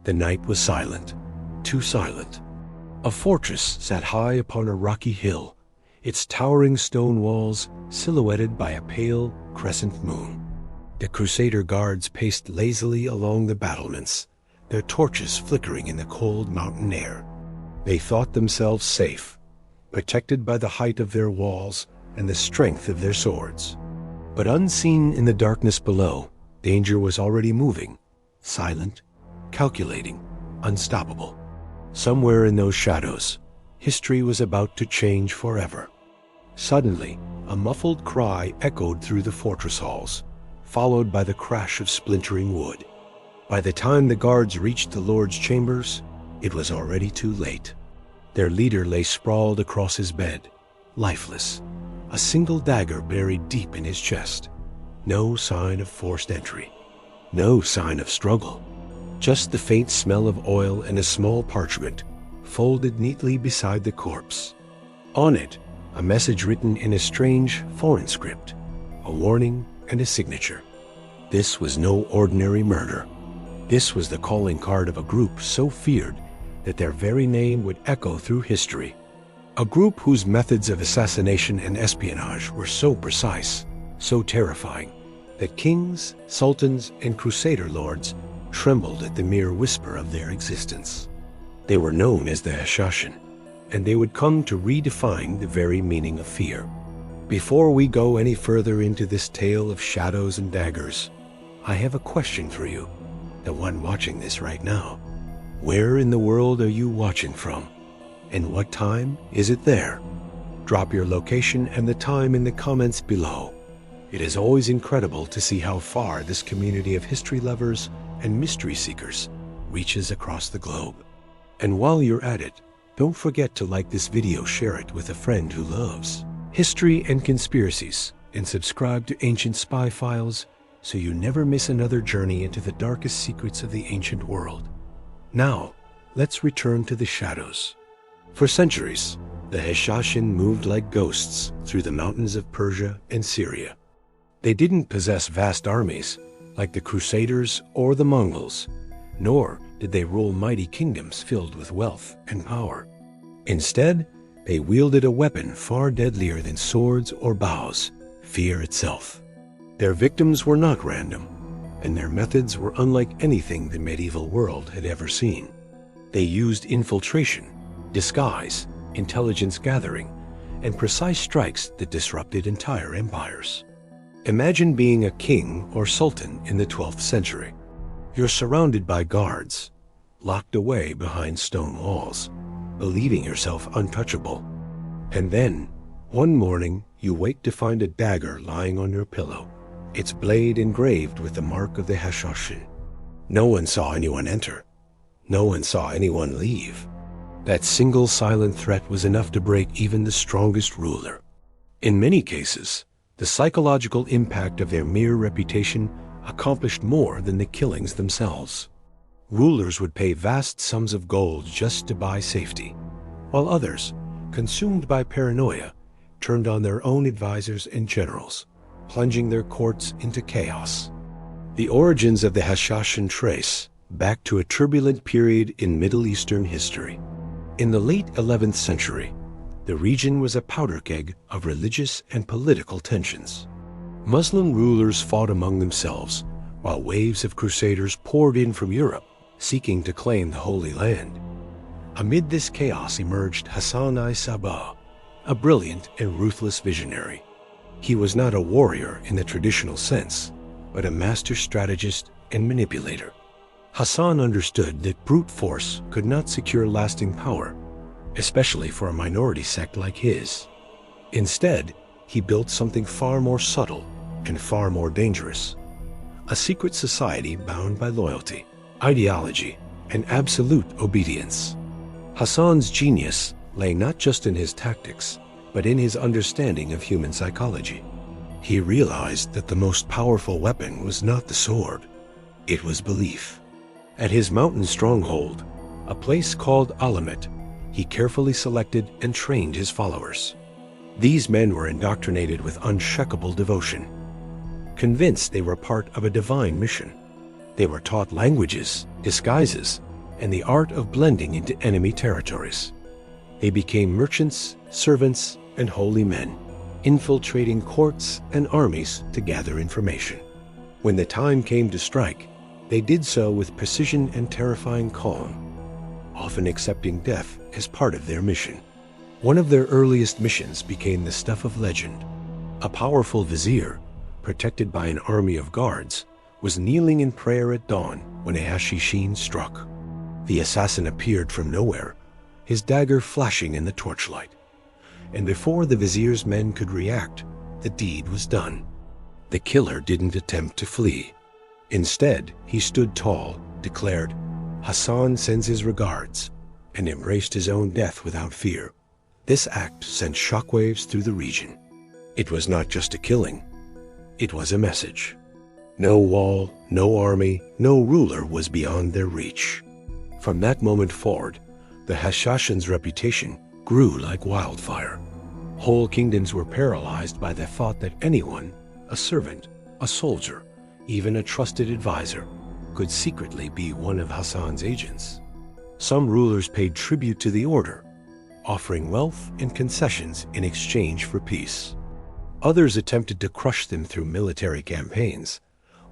The night was silent, too silent. A fortress sat high upon a rocky hill, its towering stone walls silhouetted by a pale crescent moon. The Crusader guards paced lazily along the battlements, their torches flickering in the cold mountain air. They thought themselves safe, protected by the height of their walls and the strength of their swords. But unseen in the darkness below, danger was already moving, silent, calculating, unstoppable. Somewhere in those shadows, history was about to change forever. Suddenly, a muffled cry echoed through the fortress halls, followed by the crash of splintering wood. By the time the guards reached the Lord's chambers, it was already too late. Their leader lay sprawled across his bed, lifeless, a single dagger buried deep in his chest. No sign of forced entry, no sign of struggle, just the faint smell of oil and a small parchment folded neatly beside the corpse. On it, a message written in a strange foreign script, a warning and a signature. This was no ordinary murder. This was the calling card of a group so feared that their very name would echo through history. A group whose methods of assassination and espionage were so precise, so terrifying, that kings, sultans, and crusader lords trembled at the mere whisper of their existence. They were known as the Hashashin, and they would come to redefine the very meaning of fear. Before we go any further into this tale of shadows and daggers, I have a question for you, the one watching this right now. Where in the world are you watching from? And what time is it there? Drop your location and the time in the comments below. It is always incredible to see how far this community of history lovers and mystery seekers reaches across the globe. And while you're at it, don't forget to like this video, share it with a friend who loves history and conspiracies, and subscribe to Ancient Spy Files so you never miss another journey into the darkest secrets of the ancient world. Now, let's return to the shadows. For centuries, the Hashashin moved like ghosts through the mountains of Persia and Syria. They didn't possess vast armies like the Crusaders or the Mongols, nor did they rule mighty kingdoms filled with wealth and power. Instead, they wielded a weapon far deadlier than swords or bows, fear itself. Their victims were not random, and their methods were unlike anything the medieval world had ever seen. They used infiltration, disguise, intelligence gathering, and precise strikes that disrupted entire empires. Imagine being a king or sultan in the 12th century. You're surrounded by guards, locked away behind stone walls, believing yourself untouchable. And then, one morning, you wake to find a dagger lying on your pillow, its blade engraved with the mark of the Hashashin. No one saw anyone enter. No one saw anyone leave. That single silent threat was enough to break even the strongest ruler. In many cases, the psychological impact of their mere reputation accomplished more than the killings themselves. Rulers would pay vast sums of gold just to buy safety, while others, consumed by paranoia, turned on their own advisors and generals, plunging their courts into chaos. The origins of the Hashashin trace back to a turbulent period in Middle Eastern history. In the late 11th century, the region was a powder keg of religious and political tensions. Muslim rulers fought among themselves, while waves of crusaders poured in from Europe, seeking to claim the Holy Land. Amid this chaos emerged Hassan I-Sabah, a brilliant and ruthless visionary. He was not a warrior in the traditional sense, but a master strategist and manipulator. Hassan understood that brute force could not secure lasting power, especially for a minority sect like his. Instead, he built something far more subtle and far more dangerous: a secret society bound by loyalty, ideology, and absolute obedience. Hassan's genius lay not just in his tactics, but in his understanding of human psychology. He realized that the most powerful weapon was not the sword, it was belief. At his mountain stronghold, a place called Alamut, he carefully selected and trained his followers. These men were indoctrinated with unshakable devotion. Convinced they were part of a divine mission, they were taught languages, disguises, and the art of blending into enemy territories. They became merchants, servants, and holy men, infiltrating courts and armies to gather information. When the time came to strike, they did so with precision and terrifying calm, often accepting death as part of their mission. One of their earliest missions became the stuff of legend. A powerful vizier, protected by an army of guards, was kneeling in prayer at dawn when a Hashashin struck. The assassin appeared from nowhere, his dagger flashing in the torchlight. And before the vizier's men could react, the deed was done. The killer didn't attempt to flee. Instead, he stood tall, declared, "Hassan sends his regards," and embraced his own death without fear. This act sent shockwaves through the region. It was not just a killing, it was a message. No wall, no army, no ruler was beyond their reach. From that moment forward, the Hashashin's reputation grew like wildfire. Whole kingdoms were paralyzed by the thought that anyone, a servant, a soldier, even a trusted advisor, could secretly be one of Hassan's agents. Some rulers paid tribute to the order, offering wealth and concessions in exchange for peace. Others attempted to crush them through military campaigns,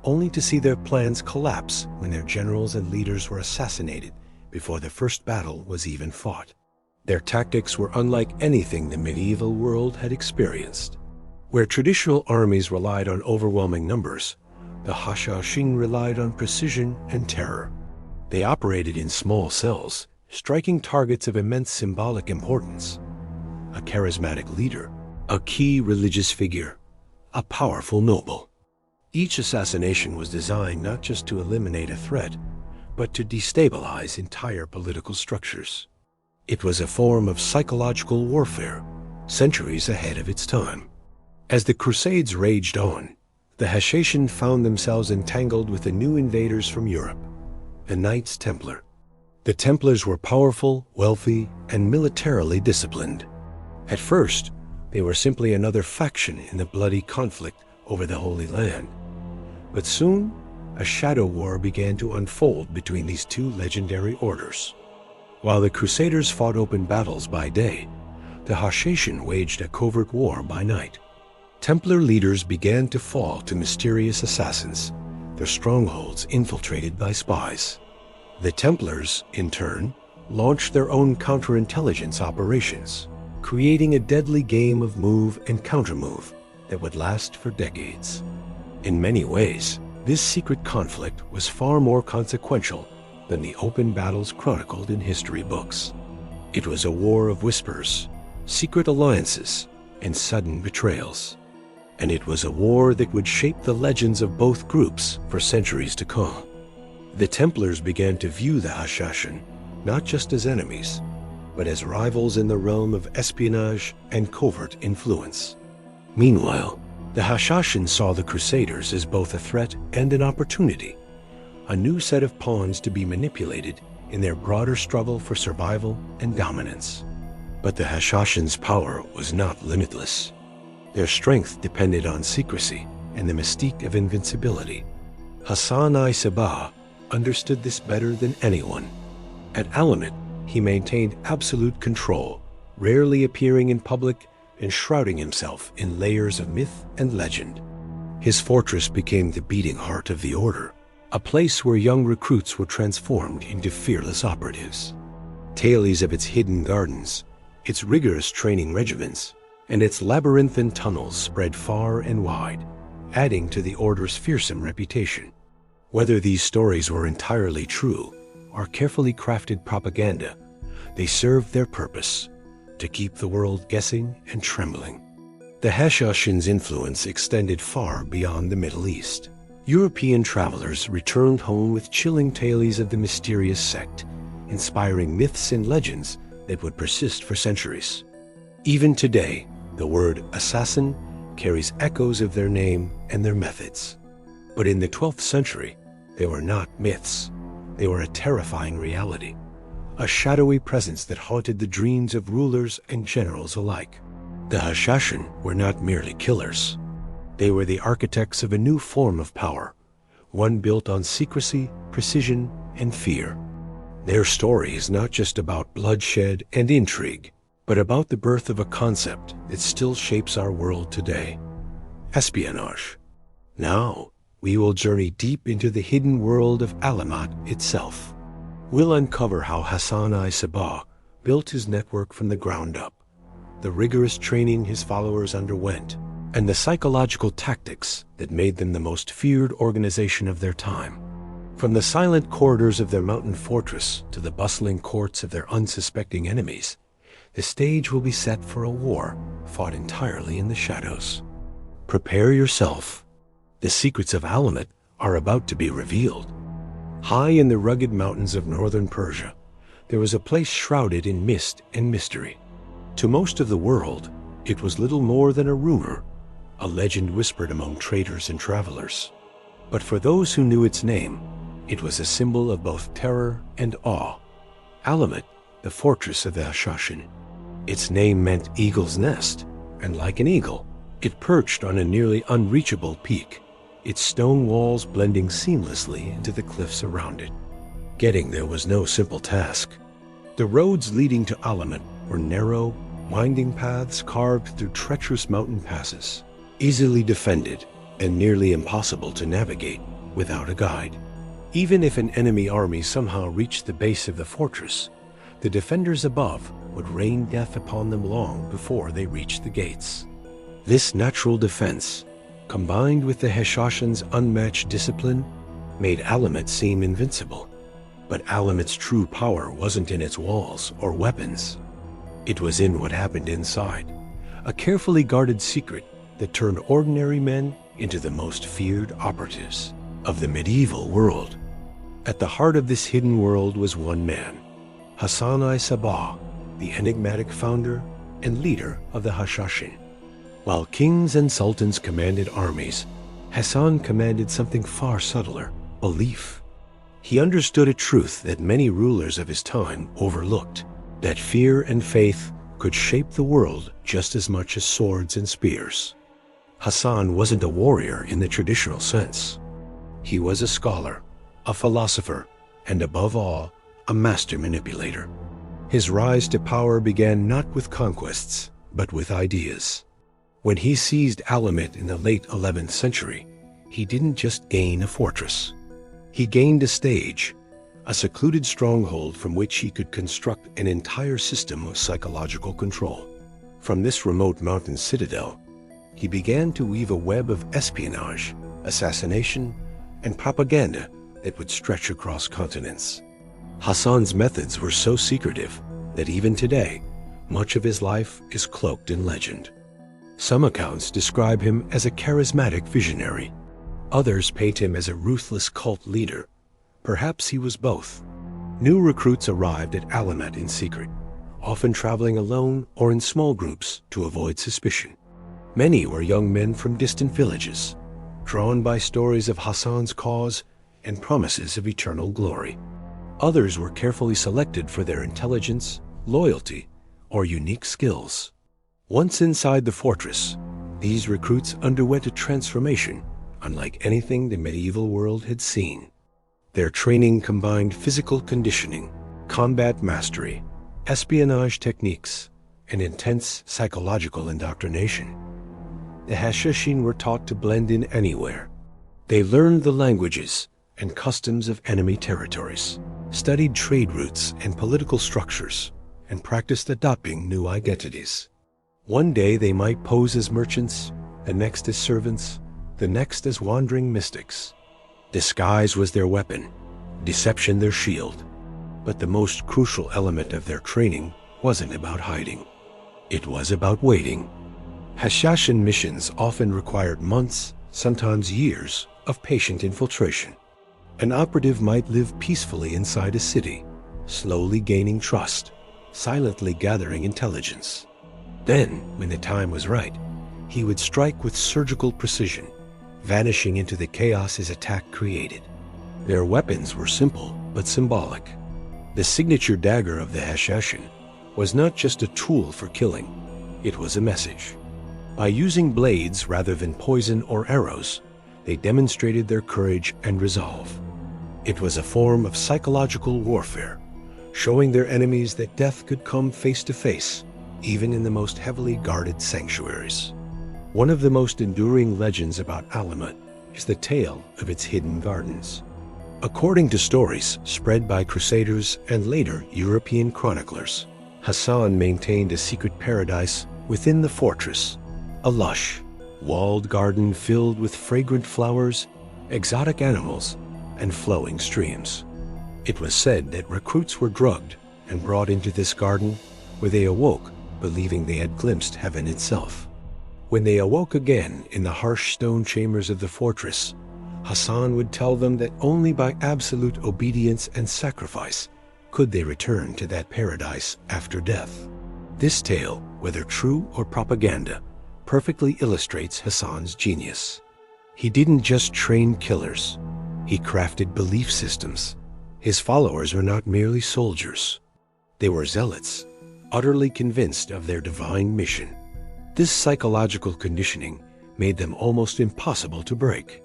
only to see their plans collapse when their generals and leaders were assassinated before the first battle was even fought. Their tactics were unlike anything the medieval world had experienced. Where traditional armies relied on overwhelming numbers, the Hashashin relied on precision and terror. They operated in small cells, striking targets of immense symbolic importance. A charismatic leader, a key religious figure, a powerful noble. Each assassination was designed not just to eliminate a threat, but to destabilize entire political structures. It was a form of psychological warfare, centuries ahead of its time. As the Crusades raged on, the Hashashin found themselves entangled with the new invaders from Europe, the Knights Templar. The Templars were powerful, wealthy, and militarily disciplined. At first, they were simply another faction in the bloody conflict over the Holy Land. But soon, a shadow war began to unfold between these two legendary orders. While the Crusaders fought open battles by day, the Hashashin waged a covert war by night. Templar leaders began to fall to mysterious assassins, their strongholds infiltrated by spies. The Templars, in turn, launched their own counterintelligence operations, creating a deadly game of move and countermove that would last for decades. In many ways, this secret conflict was far more consequential than the open battles chronicled in history books. It was a war of whispers, secret alliances, and sudden betrayals. And it was a war that would shape the legends of both groups for centuries to come. The Templars began to view the Hashashin not just as enemies, but as rivals in the realm of espionage and covert influence. Meanwhile, the Hashashin saw the Crusaders as both a threat and an opportunity, a new set of pawns to be manipulated in their broader struggle for survival and dominance. But the Hashashin's power was not limitless. Their strength depended on secrecy and the mystique of invincibility. Hassan I-Sabah understood this better than anyone. At Alamut, he maintained absolute control, rarely appearing in public and shrouding himself in layers of myth and legend. His fortress became the beating heart of the order, a place where young recruits were transformed into fearless operatives. Tales of its hidden gardens, its rigorous training regiments, and its labyrinthine tunnels spread far and wide, adding to the order's fearsome reputation. Whether these stories were entirely true or carefully crafted propaganda, they served their purpose: to keep the world guessing and trembling. The Hashashin's influence extended far beyond the Middle East. European travelers returned home with chilling tales of the mysterious sect, inspiring myths and legends that would persist for centuries. Even today, the word assassin carries echoes of their name and their methods. But in the 12th century, they were not myths. They were a terrifying reality, a shadowy presence that haunted the dreams of rulers and generals alike. The Hashashin were not merely killers. They were the architects of a new form of power, one built on secrecy, precision, and fear. Their story is not just about bloodshed and intrigue, but about the birth of a concept that still shapes our world today: espionage. Now, we will journey deep into the hidden world of Alamut itself. We'll uncover how Hassan I-Sabah built his network from the ground up, the rigorous training his followers underwent, and the psychological tactics that made them the most feared organization of their time. From the silent corridors of their mountain fortress to the bustling courts of their unsuspecting enemies, the stage will be set for a war fought entirely in the shadows. Prepare yourself. The secrets of Alamut are about to be revealed. High in the rugged mountains of northern Persia, there was a place shrouded in mist and mystery. To most of the world, it was little more than a rumor, a legend whispered among traders and travelers. But for those who knew its name, it was a symbol of both terror and awe. Alamut, the fortress of the Hashashin. Its name meant eagle's nest, and like an eagle, it perched on a nearly unreachable peak, its stone walls blending seamlessly into the cliffs around it. Getting there was no simple task. The roads leading to Alamut were narrow, winding paths carved through treacherous mountain passes, easily defended and nearly impossible to navigate without a guide. Even if an enemy army somehow reached the base of the fortress, the defenders above would rain death upon them long before they reached the gates. This natural defense, combined with the Hashashin's unmatched discipline, made Alamut seem invincible. But Alamut's true power wasn't in its walls or weapons. It was in what happened inside, a carefully guarded secret that turned ordinary men into the most feared operatives of the medieval world. At the heart of this hidden world was one man, Hassan I-Sabah, the enigmatic founder and leader of the Hashashin. While kings and sultans commanded armies, Hassan commanded something far subtler: belief. He understood a truth that many rulers of his time overlooked, that fear and faith could shape the world just as much as swords and spears. Hassan wasn't a warrior in the traditional sense. He was a scholar, a philosopher, and above all, a master manipulator. His rise to power began not with conquests, but with ideas. When he seized Alamut in the late 11th century, he didn't just gain a fortress. He gained a stage, a secluded stronghold from which he could construct an entire system of psychological control. From this remote mountain citadel, he began to weave a web of espionage, assassination, and propaganda that would stretch across continents. Hassan's methods were so secretive that even today, much of his life is cloaked in legend. Some accounts describe him as a charismatic visionary. Others paint him as a ruthless cult leader. Perhaps he was both. New recruits arrived at Alamut in secret, often traveling alone or in small groups to avoid suspicion. Many were young men from distant villages, drawn by stories of Hassan's cause and promises of eternal glory. Others were carefully selected for their intelligence, loyalty, or unique skills. Once inside the fortress, these recruits underwent a transformation unlike anything the medieval world had seen. Their training combined physical conditioning, combat mastery, espionage techniques, and intense psychological indoctrination. The Hashashin were taught to blend in anywhere. They learned the languages and customs of enemy territories, studied trade routes and political structures, and practiced adopting new identities. One day they might pose as merchants, the next as servants, the next as wandering mystics. Disguise was their weapon, deception their shield. But the most crucial element of their training wasn't about hiding. It was about waiting. Hashashin missions often required months, sometimes years, of patient infiltration. An operative might live peacefully inside a city, slowly gaining trust, silently gathering intelligence. Then, when the time was right, he would strike with surgical precision, vanishing into the chaos his attack created. Their weapons were simple but symbolic. The signature dagger of the Hashashin was not just a tool for killing, it was a message. By using blades rather than poison or arrows, they demonstrated their courage and resolve. It was a form of psychological warfare, showing their enemies that death could come face to face, even in the most heavily guarded sanctuaries. One of the most enduring legends about Alamut is the tale of its hidden gardens. According to stories spread by Crusaders and later European chroniclers, Hassan maintained a secret paradise within the fortress, a lush, walled garden filled with fragrant flowers, exotic animals, and flowing streams. It was said that recruits were drugged and brought into this garden, where they awoke believing they had glimpsed heaven itself. When they awoke again in the harsh stone chambers of the fortress, Hassan would tell them that only by absolute obedience and sacrifice could they return to that paradise after death. This tale, whether true or propaganda, perfectly illustrates Hassan's genius. He didn't just train killers, he crafted belief systems. His followers were not merely soldiers. They were zealots, utterly convinced of their divine mission. This psychological conditioning made them almost impossible to break.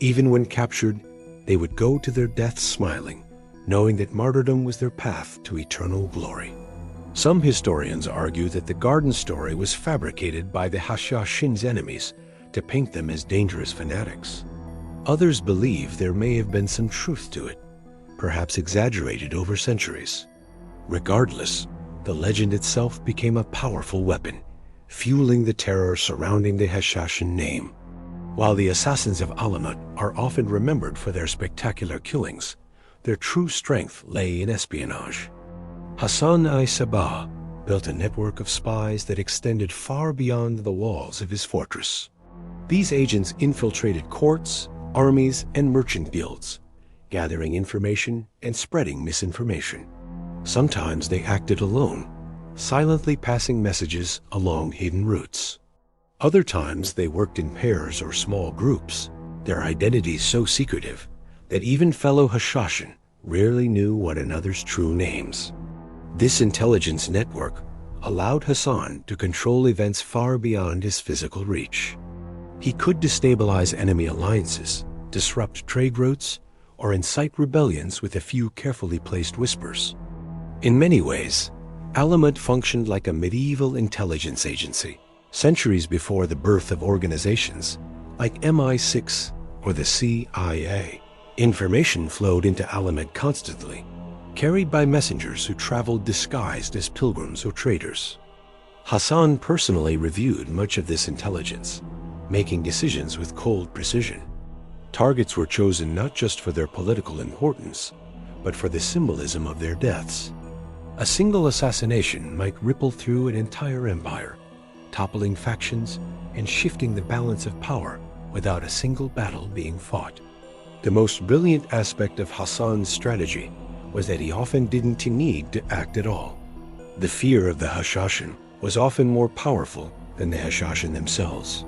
Even when captured, they would go to their deaths smiling, knowing that martyrdom was their path to eternal glory. Some historians argue that the garden story was fabricated by the Hashashin's enemies to paint them as dangerous fanatics. Others believe there may have been some truth to it, perhaps exaggerated over centuries. Regardless, the legend itself became a powerful weapon, fueling the terror surrounding the Hashashin name. While the assassins of Alamut are often remembered for their spectacular killings, their true strength lay in espionage. Hassan I-Sabah built a network of spies that extended far beyond the walls of his fortress. These agents infiltrated courts, armies, and merchant guilds, gathering information and spreading misinformation. Sometimes they acted alone, silently passing messages along hidden routes. Other times they worked in pairs or small groups, their identities so secretive that even fellow Hashashin rarely knew one another's true names. This intelligence network allowed Hassan to control events far beyond his physical reach. He could destabilize enemy alliances, disrupt trade routes, or incite rebellions with a few carefully placed whispers. In many ways, Alamut functioned like a medieval intelligence agency, centuries before the birth of organizations like MI6 or the CIA. Information flowed into Alamut constantly, carried by messengers who traveled disguised as pilgrims or traders. Hassan personally reviewed much of this intelligence, making decisions with cold precision. Targets were chosen not just for their political importance, but for the symbolism of their deaths. A single assassination might ripple through an entire empire, toppling factions and shifting the balance of power without a single battle being fought. The most brilliant aspect of Hassan's strategy was that he often didn't need to act at all. The fear of the Hashashin was often more powerful than the Hashashin themselves.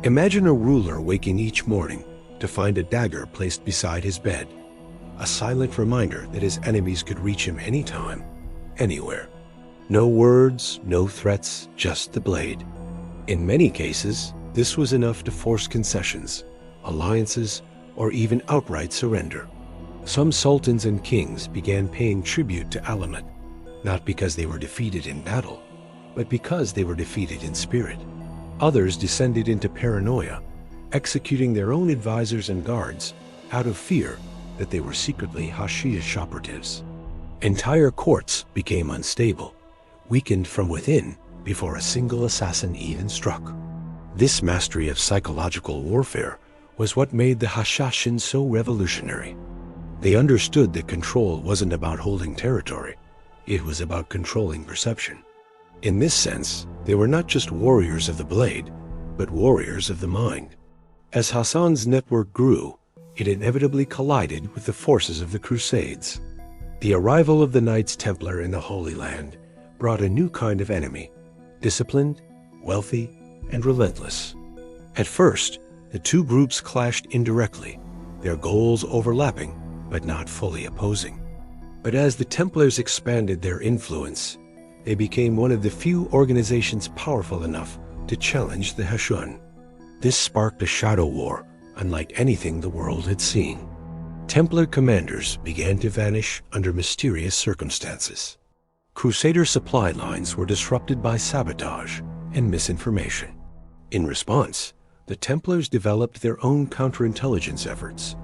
Imagine a ruler waking each morning to find a dagger placed beside his bed, a silent reminder that his enemies could reach him anytime, anywhere. No words, no threats, just the blade. In many cases, this was enough to force concessions, alliances, or even outright surrender. Some sultans and kings began paying tribute to Alamut, not because they were defeated in battle, but because they were defeated in spirit. Others descended into paranoia, executing their own advisors and guards out of fear that they were secretly Hashish operatives. Entire courts became unstable, weakened from within before a single assassin even struck. This mastery of psychological warfare was what made the Hashashin so revolutionary. They understood that control wasn't about holding territory, it was about controlling perception. In this sense, they were not just warriors of the blade, but warriors of the mind. As Hassan's network grew, it inevitably collided with the forces of the Crusades. The arrival of the Knights Templar in the Holy Land brought a new kind of enemy, disciplined, wealthy, and relentless. At first, the two groups clashed indirectly, their goals overlapping but not fully opposing. But as the Templars expanded their influence, they became one of the few organizations powerful enough to challenge the Hashashin. This sparked a shadow war unlike anything the world had seen. Templar commanders began to vanish under mysterious circumstances. Crusader supply lines were disrupted by sabotage and misinformation. In response, the Templars developed their own counterintelligence efforts,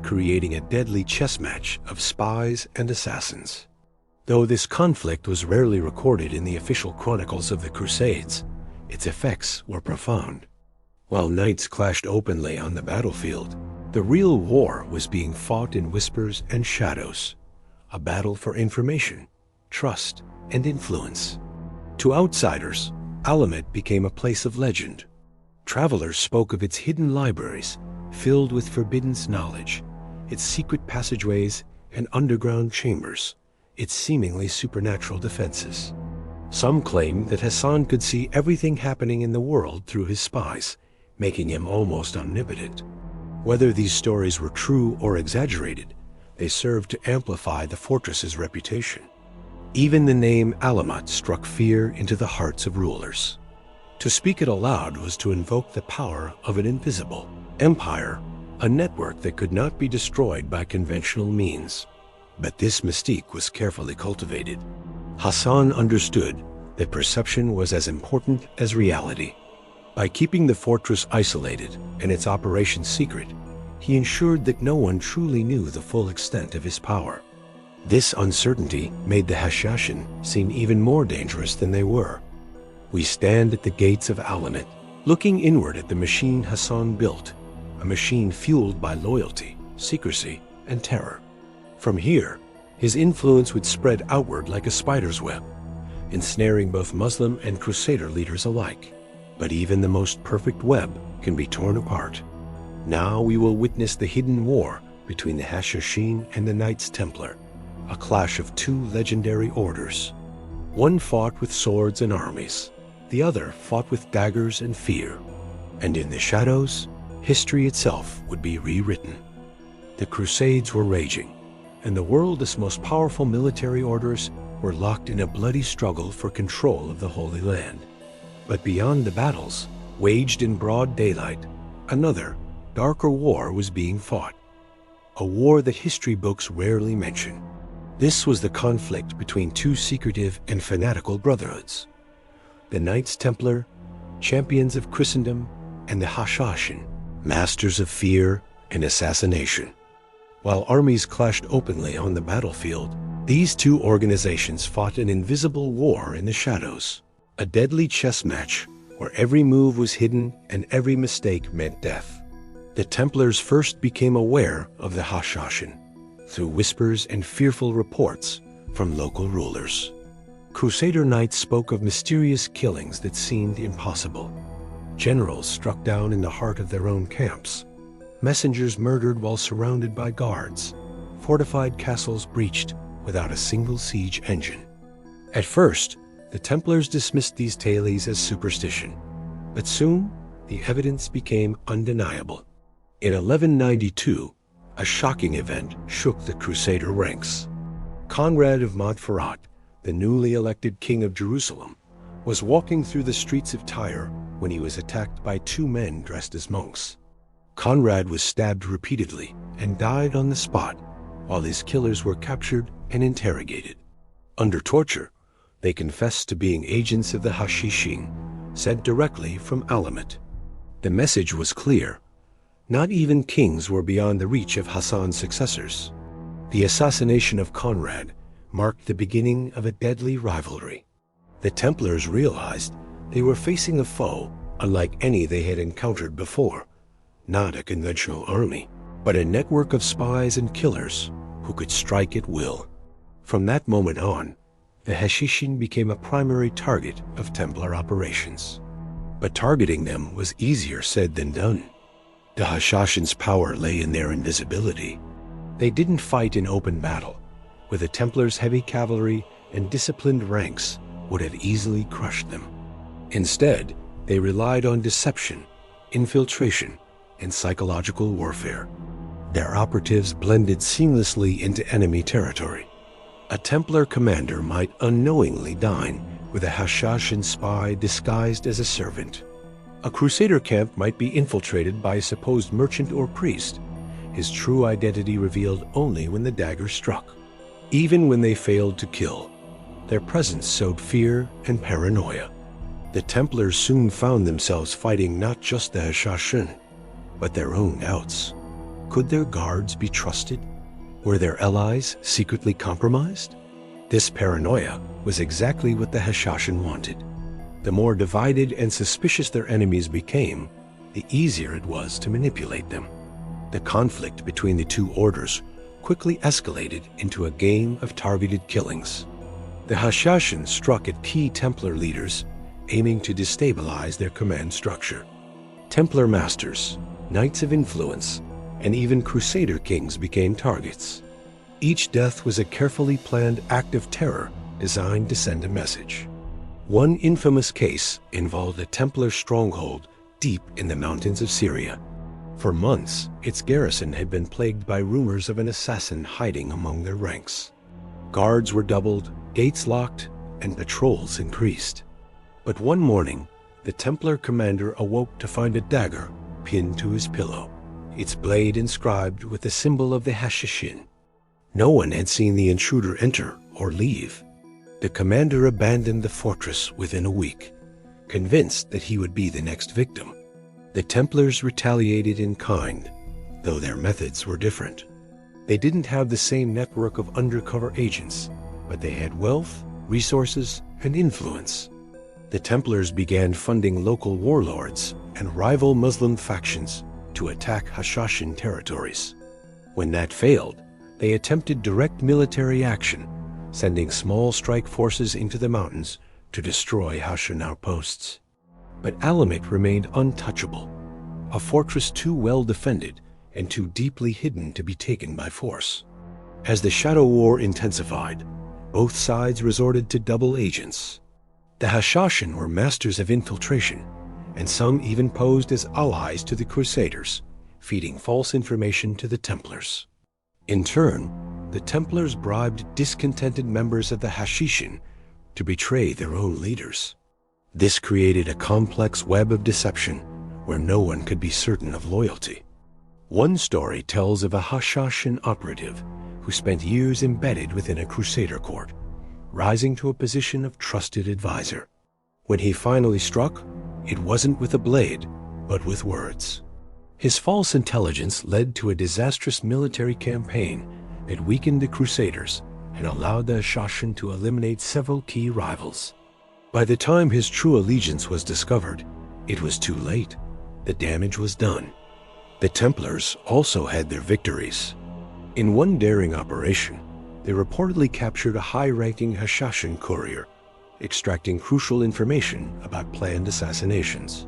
creating a deadly chess match of spies and assassins. Though this conflict was rarely recorded in the official chronicles of the Crusades, its effects were profound. While knights clashed openly on the battlefield, the real war was being fought in whispers and shadows, a battle for information, trust, and influence. To outsiders, Alamut became a place of legend. Travelers spoke of its hidden libraries, filled with forbidden knowledge, its secret passageways and underground chambers, its seemingly supernatural defenses. Some claimed that Hassan could see everything happening in the world through his spies, making him almost omnipotent. Whether these stories were true or exaggerated, they served to amplify the fortress's reputation. Even the name Alamut struck fear into the hearts of rulers. To speak it aloud was to invoke the power of an invisible empire, a network that could not be destroyed by conventional means. But this mystique was carefully cultivated. Hassan understood that perception was as important as reality. By keeping the fortress isolated and its operations secret, he ensured that no one truly knew the full extent of his power. This uncertainty made the Hashashin seem even more dangerous than they were. We stand at the gates of Alamut, looking inward at the machine Hassan built, a machine fueled by loyalty, secrecy, and terror. From here, his influence would spread outward like a spider's web, ensnaring both Muslim and Crusader leaders alike. But even the most perfect web can be torn apart. Now we will witness the hidden war between the Hashashin and the Knights Templar, a clash of two legendary orders. One fought with swords and armies, the other fought with daggers and fear. And in the shadows, history itself would be rewritten. The Crusades were raging, and the world's most powerful military orders were locked in a bloody struggle for control of the Holy Land. But beyond the battles, waged in broad daylight, another, darker war was being fought. A war that history books rarely mention. This was the conflict between two secretive and fanatical brotherhoods. The Knights Templar, champions of Christendom, and the Hashashin, masters of fear and assassination. While armies clashed openly on the battlefield, these two organizations fought an invisible war in the shadows, a deadly chess match where every move was hidden and every mistake meant death. The Templars first became aware of the Hashashin through whispers and fearful reports from local rulers. Crusader knights spoke of mysterious killings that seemed impossible. Generals struck down in the heart of their own camps, messengers murdered while surrounded by guards, fortified castles breached without a single siege engine. At first, the Templars dismissed these tales as superstition, but soon the evidence became undeniable. In 1192, a shocking event shook the Crusader ranks. Conrad of Montferrat, the newly elected king of Jerusalem, was walking through the streets of Tyre when he was attacked by two men dressed as monks. Conrad was stabbed repeatedly and died on the spot, while his killers were captured and interrogated. Under torture, they confessed to being agents of the Hashashin, sent directly from Alamut. The message was clear. Not even kings were beyond the reach of Hassan's successors. The assassination of Conrad marked the beginning of a deadly rivalry. The Templars realized they were facing a foe unlike any they had encountered before. Not a conventional army, but a network of spies and killers who could strike at will. From that moment on, the Hashashin became a primary target of Templar operations. But targeting them was easier said than done. The Hashashin's power lay in their invisibility. They didn't fight in open battle, where the Templars' heavy cavalry and disciplined ranks would have easily crushed them. Instead, they relied on deception, infiltration, and psychological warfare. Their operatives blended seamlessly into enemy territory. A Templar commander might unknowingly dine with a Hashashin spy disguised as a servant. A Crusader camp might be infiltrated by a supposed merchant or priest, his true identity revealed only when the dagger struck. Even when they failed to kill, their presence sowed fear and paranoia. The Templars soon found themselves fighting not just the Hashashin, but their own doubts. Could their guards be trusted? Were their allies secretly compromised? This paranoia was exactly what the Hashashin wanted. The more divided and suspicious their enemies became, the easier it was to manipulate them. The conflict between the two orders quickly escalated into a game of targeted killings. The Hashashin struck at key Templar leaders, aiming to destabilize their command structure. Templar masters, knights of influence, and even Crusader kings became targets. Each death was a carefully planned act of terror designed to send a message. One infamous case involved a Templar stronghold deep in the mountains of Syria. For months, its garrison had been plagued by rumors of an assassin hiding among their ranks. Guards were doubled, gates locked, and patrols increased. But one morning, the Templar commander awoke to find a dagger pinned to his pillow, its blade inscribed with the symbol of the Hashashin. No one had seen the intruder enter or leave. The commander abandoned the fortress within a week, convinced that he would be the next victim. The Templars retaliated in kind, though their methods were different. They didn't have the same network of undercover agents, but they had wealth, resources, and influence. The Templars began funding local warlords and rival Muslim factions to attack Hashashin territories. When that failed, they attempted direct military action, sending small strike forces into the mountains to destroy Hashan outposts. But Alamut remained untouchable, a fortress too well defended and too deeply hidden to be taken by force. As the Shadow War intensified, both sides resorted to double agents. The Hashashin were masters of infiltration, and some even posed as allies to the Crusaders, feeding false information to the Templars. In turn, the Templars bribed discontented members of the Hashashin to betray their own leaders. This created a complex web of deception where no one could be certain of loyalty. One story tells of a Hashashin operative who spent years embedded within a Crusader court, rising to a position of trusted advisor. When he finally struck, it wasn't with a blade, but with words. His false intelligence led to a disastrous military campaign that weakened the Crusaders and allowed the Hashashin to eliminate several key rivals. By the time his true allegiance was discovered, it was too late. The damage was done. The Templars also had their victories. In one daring operation, they reportedly captured a high-ranking Hashashin courier, extracting crucial information about planned assassinations.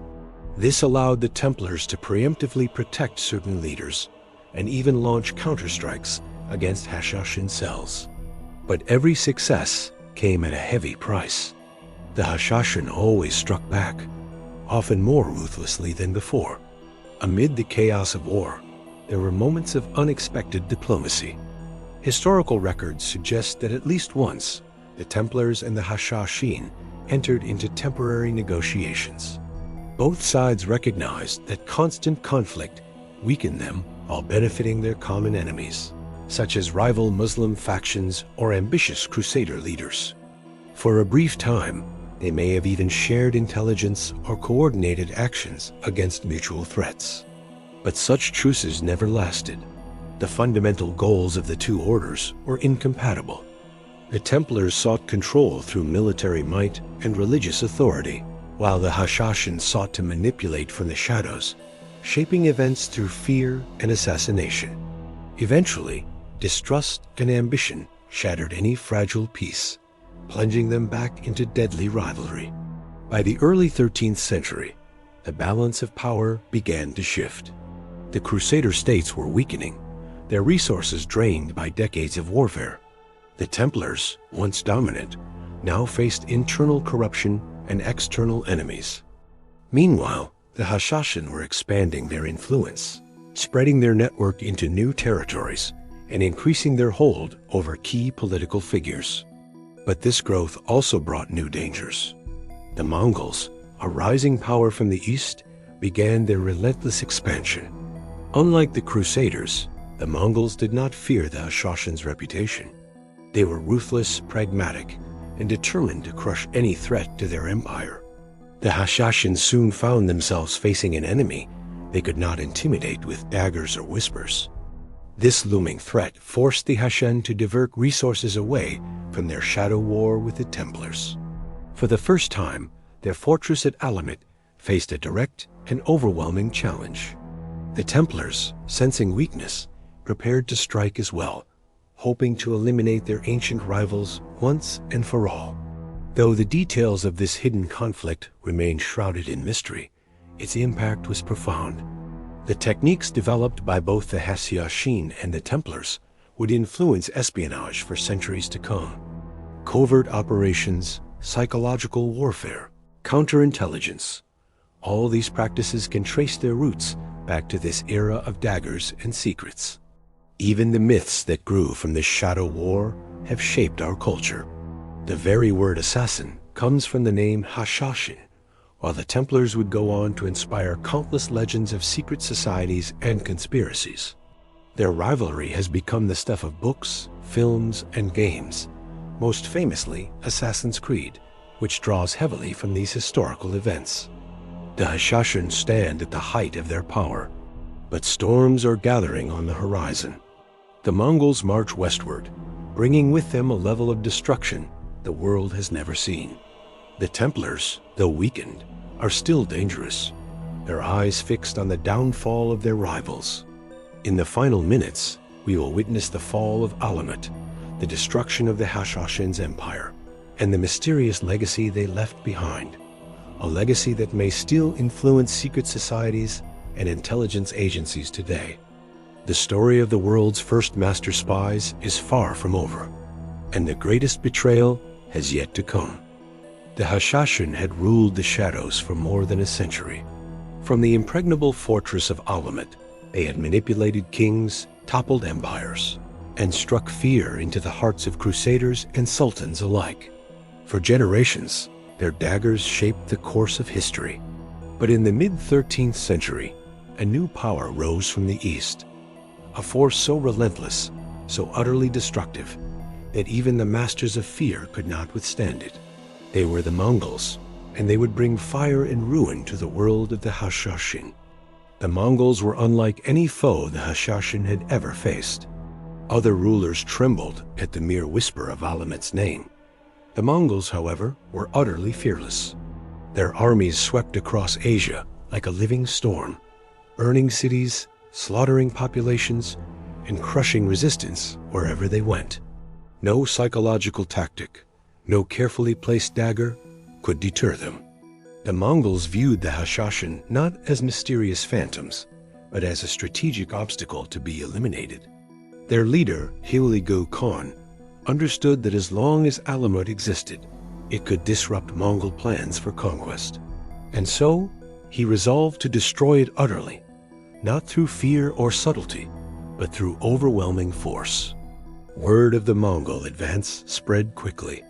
This allowed the Templars to preemptively protect certain leaders and even launch counterstrikes against Hashashin cells. But every success came at a heavy price. The Hashashin always struck back, often more ruthlessly than before. Amid the chaos of war, there were moments of unexpected diplomacy. Historical records suggest that at least once, the Templars and the Hashashin entered into temporary negotiations. Both sides recognized that constant conflict weakened them while benefiting their common enemies, such as rival Muslim factions or ambitious Crusader leaders. For a brief time, they may have even shared intelligence or coordinated actions against mutual threats. But such truces never lasted. The fundamental goals of the two orders were incompatible. The Templars sought control through military might and religious authority, while the Hashashin sought to manipulate from the shadows, shaping events through fear and assassination. Eventually, distrust and ambition shattered any fragile peace, plunging them back into deadly rivalry. By the early 13th century, the balance of power began to shift. The Crusader states were weakening, their resources drained by decades of warfare. The Templars, once dominant, now faced internal corruption and external enemies. Meanwhile, the Hashashin were expanding their influence, spreading their network into new territories and increasing their hold over key political figures. But this growth also brought new dangers. The Mongols, a rising power from the east, began their relentless expansion. Unlike the Crusaders, The Mongols did not fear the Hashashin's reputation. They were ruthless, pragmatic, and determined to crush any threat to their empire. The Hashashin soon found themselves facing an enemy they could not intimidate with daggers or whispers. This looming threat forced the Hashan to divert resources away from their shadow war with the Templars. For the first time, their fortress at Alamut faced a direct and overwhelming challenge. The Templars, sensing weakness, prepared to strike as well, hoping to eliminate their ancient rivals once and for all. Though the details of this hidden conflict remained shrouded in mystery, its impact was profound. The techniques developed by both the Hashashin and the Templars would influence espionage for centuries to come. Covert operations, psychological warfare, counterintelligence. All these practices can trace their roots back to this era of daggers and secrets. Even the myths that grew from this shadow war have shaped our culture. The very word assassin comes from the name Hashashin, while the Templars would go on to inspire countless legends of secret societies and conspiracies. Their rivalry has become the stuff of books, films, and games, most famously Assassin's Creed, which draws heavily from these historical events. The Hashashin stand at the height of their power, but storms are gathering on the horizon. The Mongols march westward, bringing with them a level of destruction the world has never seen. The Templars, though weakened, are still dangerous, their eyes fixed on the downfall of their rivals. In the final minutes, we will witness the fall of Alamut, the destruction of the Hashashin's empire, and the mysterious legacy they left behind, a legacy that may still influence secret societies and intelligence agencies today. The story of the world's first master spies is far from over, and the greatest betrayal has yet to come. The Hashashin had ruled the shadows for more than a century. From the impregnable fortress of Alamut, they had manipulated kings, toppled empires, and struck fear into the hearts of Crusaders and sultans alike. For generations, their daggers shaped the course of history. But in the mid-13th century, a new power rose from the east, a force so relentless, so utterly destructive, that even the masters of fear could not withstand it. They were the Mongols, and they would bring fire and ruin to the world of the Hashashin. The Mongols were unlike any foe the Hashashin had ever faced. Other rulers trembled at the mere whisper of Alamut's name. The Mongols, however, were utterly fearless. Their armies swept across Asia like a living storm, burning cities, slaughtering populations, and crushing resistance wherever they went. No psychological tactic, no carefully placed dagger could deter them. The Mongols viewed the Hashashin not as mysterious phantoms, but as a strategic obstacle to be eliminated. Their leader, Hulagu Khan, understood that as long as Alamut existed, it could disrupt Mongol plans for conquest. And so, he resolved to destroy it utterly, not through fear or subtlety, but through overwhelming force. Word of the Mongol advance spread quickly.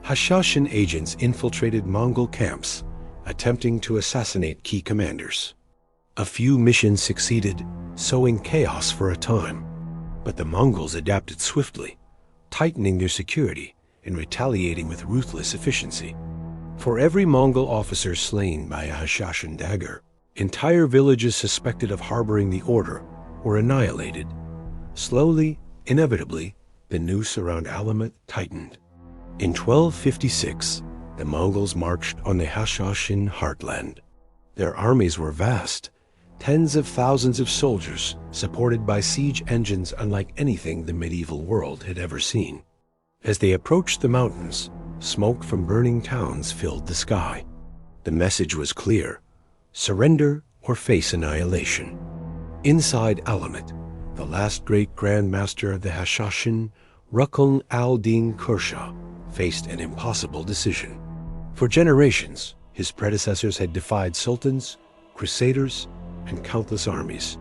Hashashin agents infiltrated Mongol camps, attempting to assassinate key commanders. A few missions succeeded, sowing chaos for a time, but the Mongols adapted swiftly, tightening their security and retaliating with ruthless efficiency. For every Mongol officer slain by a Hashashin dagger, entire villages suspected of harboring the order were annihilated. Slowly, inevitably, the noose around Alamut tightened. In 1256, the Mongols marched on the Hashashin heartland. Their armies were vast, tens of thousands of soldiers supported by siege engines unlike anything the medieval world had ever seen. As they approached the mountains, smoke from burning towns filled the sky. The message was clear: surrender or face annihilation. Inside Alamut, the last great Grand Master of the Hashashin, Rukn al-Din Kursha, faced an impossible decision. For generations, his predecessors had defied sultans, crusaders, and countless armies.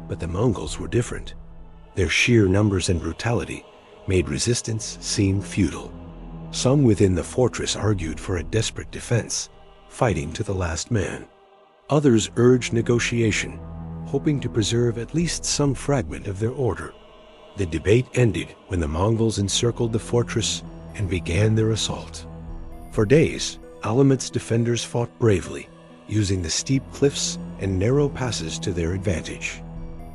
But the Mongols were different. Their sheer numbers and brutality made resistance seem futile. Some within the fortress argued for a desperate defense, fighting to the last man. Others urged negotiation, hoping to preserve at least some fragment of their order. The debate ended when the Mongols encircled the fortress and began their assault. For days, Alamut's defenders fought bravely, using the steep cliffs and narrow passes to their advantage.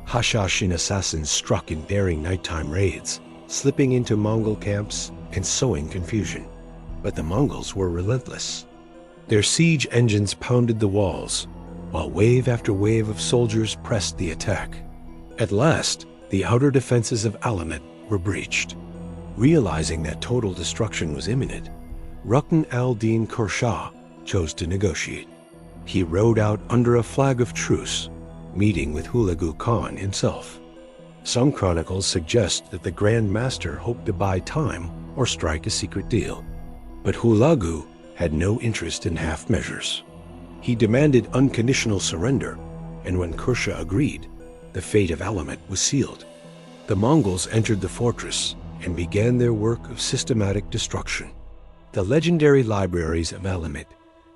Hashashin assassins struck in daring nighttime raids, slipping into Mongol camps and sowing confusion. But the Mongols were relentless. Their siege engines pounded the walls, while wave after wave of soldiers pressed the attack. At last, the outer defenses of Alamut were breached. Realizing that total destruction was imminent, Rukn al-Din Khorshah chose to negotiate. He rode out under a flag of truce, meeting with Hulagu Khan himself. Some chronicles suggest that the Grand Master hoped to buy time or strike a secret deal. But Hulagu had no interest in half measures. He demanded unconditional surrender, and when Khorshah agreed, the fate of Alamut was sealed. The Mongols entered the fortress and began their work of systematic destruction. The legendary libraries of Alamut,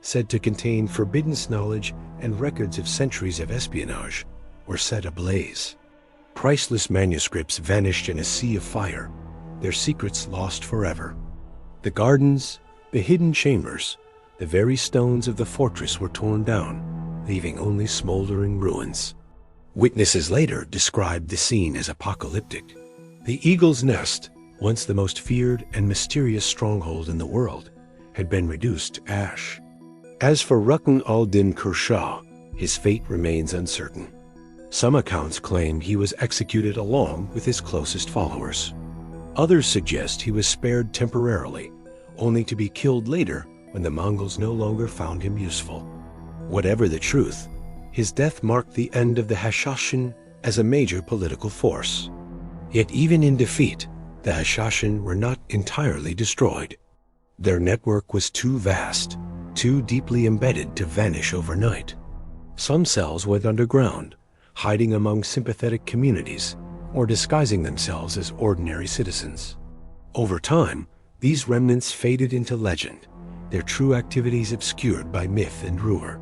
said to contain forbidden knowledge and records of centuries of espionage, were set ablaze. Priceless manuscripts vanished in a sea of fire, their secrets lost forever. The gardens, the hidden chambers, the very stones of the fortress were torn down, leaving only smoldering ruins. Witnesses later described the scene as apocalyptic. The Eagle's Nest, once the most feared and mysterious stronghold in the world, had been reduced to ash. As for Rukn al-Din Khorshah, his fate remains uncertain. Some accounts claim he was executed along with his closest followers. Others suggest he was spared temporarily, only to be killed later when the Mongols no longer found him useful. Whatever the truth, his death marked the end of the Hashashin as a major political force. Yet even in defeat, the Hashashin were not entirely destroyed. Their network was too vast, too deeply embedded to vanish overnight. Some cells went underground, hiding among sympathetic communities or disguising themselves as ordinary citizens. Over time, these remnants faded into legend, their true activities obscured by myth and rumor.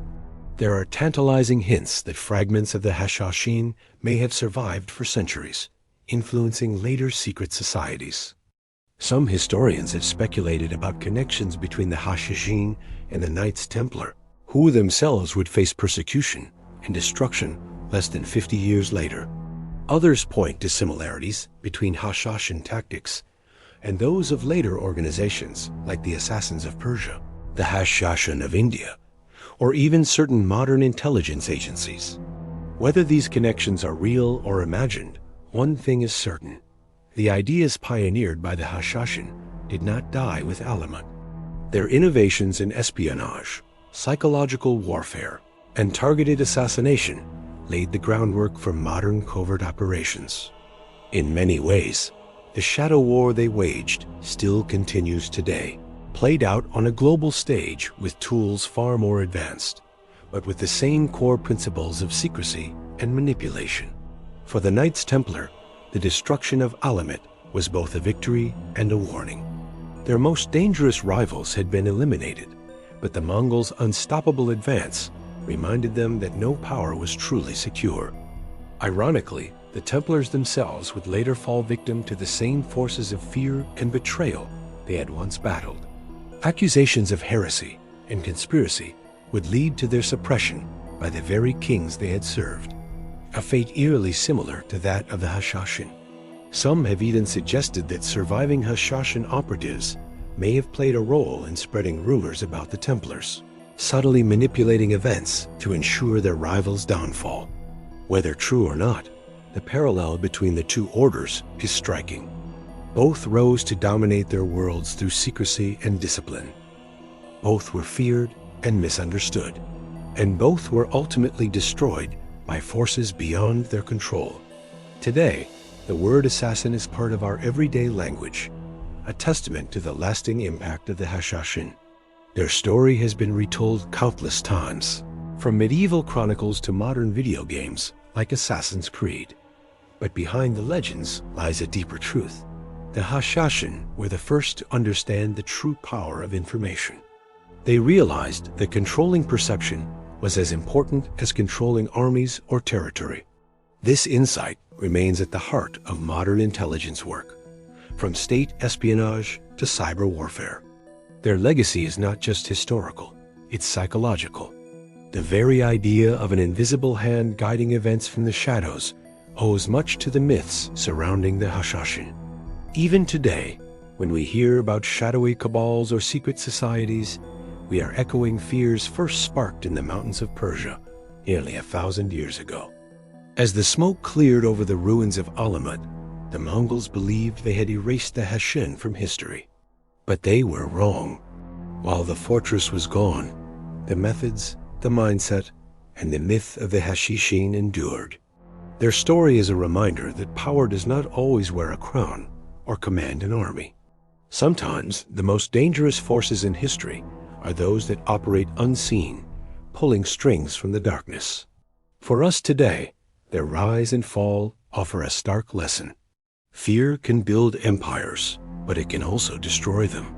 There are tantalizing hints that fragments of the Hashashin may have survived for centuries, influencing later secret societies. Some historians have speculated about connections between the Hashashin and the Knights Templar, who themselves would face persecution and destruction less than 50 years later. Others point to similarities between Hashashin tactics and those of later organizations like the Assassins of Persia, the Hashashin of India, or even certain modern intelligence agencies. Whether these connections are real or imagined, one thing is certain: the ideas pioneered by the Hashashin did not die with Alamut. Their innovations in espionage, psychological warfare, and targeted assassination laid the groundwork for modern covert operations. In many ways, the shadow war they waged still continues today, played out on a global stage with tools far more advanced, but with the same core principles of secrecy and manipulation. For the Knights Templar, the destruction of Alamut was both a victory and a warning. Their most dangerous rivals had been eliminated, but the Mongols' unstoppable advance reminded them that no power was truly secure. Ironically, the Templars themselves would later fall victim to the same forces of fear and betrayal they had once battled. Accusations of heresy and conspiracy would lead to their suppression by the very kings they had served, a fate eerily similar to that of the Hashashin. Some have even suggested that surviving Hashashin operatives may have played a role in spreading rumors about the Templars, subtly manipulating events to ensure their rivals' downfall. Whether true or not, the parallel between the two orders is striking. Both rose to dominate their worlds through secrecy and discipline. Both were feared and misunderstood, and both were ultimately destroyed by forces beyond their control. Today, the word assassin is part of our everyday language, a testament to the lasting impact of the Hashashin. Their story has been retold countless times, from medieval chronicles to modern video games like Assassin's Creed. But behind the legends lies a deeper truth. The Hashashin were the first to understand the true power of information. They realized that controlling perception was as important as controlling armies or territory. This insight remains at the heart of modern intelligence work, from state espionage to cyber warfare. Their legacy is not just historical, it's psychological. The very idea of an invisible hand guiding events from the shadows owes much to the myths surrounding the Hashashin. Even today, when we hear about shadowy cabals or secret societies, we are echoing fears first sparked in the mountains of Persia nearly 1,000 years ago. As the smoke cleared over the ruins of Alamut, the Mongols believed they had erased the Hashin from history. But they were wrong. While the fortress was gone, the methods, the mindset, and the myth of the Hashashin endured. Their story is a reminder that power does not always wear a crown or command an army. Sometimes the most dangerous forces in history are those that operate unseen, pulling strings from the darkness. For us today, their rise and fall offer a stark lesson. Fear can build empires, but it can also destroy them.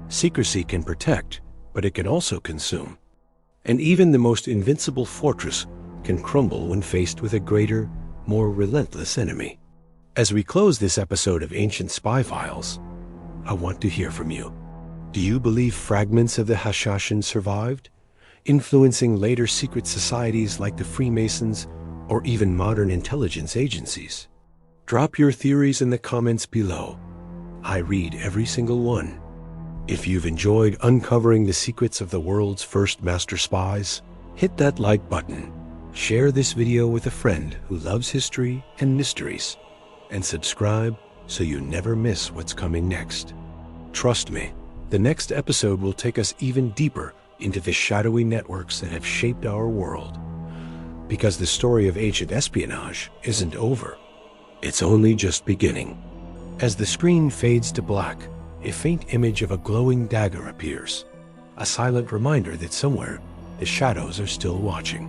Secrecy can protect, but it can also consume. And even the most invincible fortress can crumble when faced with a greater, more relentless enemy. As we close this episode of Ancient Spy Files, I want to hear from you. Do you believe fragments of the Hashashin survived, influencing later secret societies like the Freemasons or even modern intelligence agencies? Drop your theories in the comments below. I read every single one. If you've enjoyed uncovering the secrets of the world's first master spies, hit that like button, share this video with a friend who loves history and mysteries, and subscribe so you never miss what's coming next. Trust me, the next episode will take us even deeper into the shadowy networks that have shaped our world. Because the story of ancient espionage isn't over. It's only just beginning. As the screen fades to black, a faint image of a glowing dagger appears, a silent reminder that somewhere the shadows are still watching.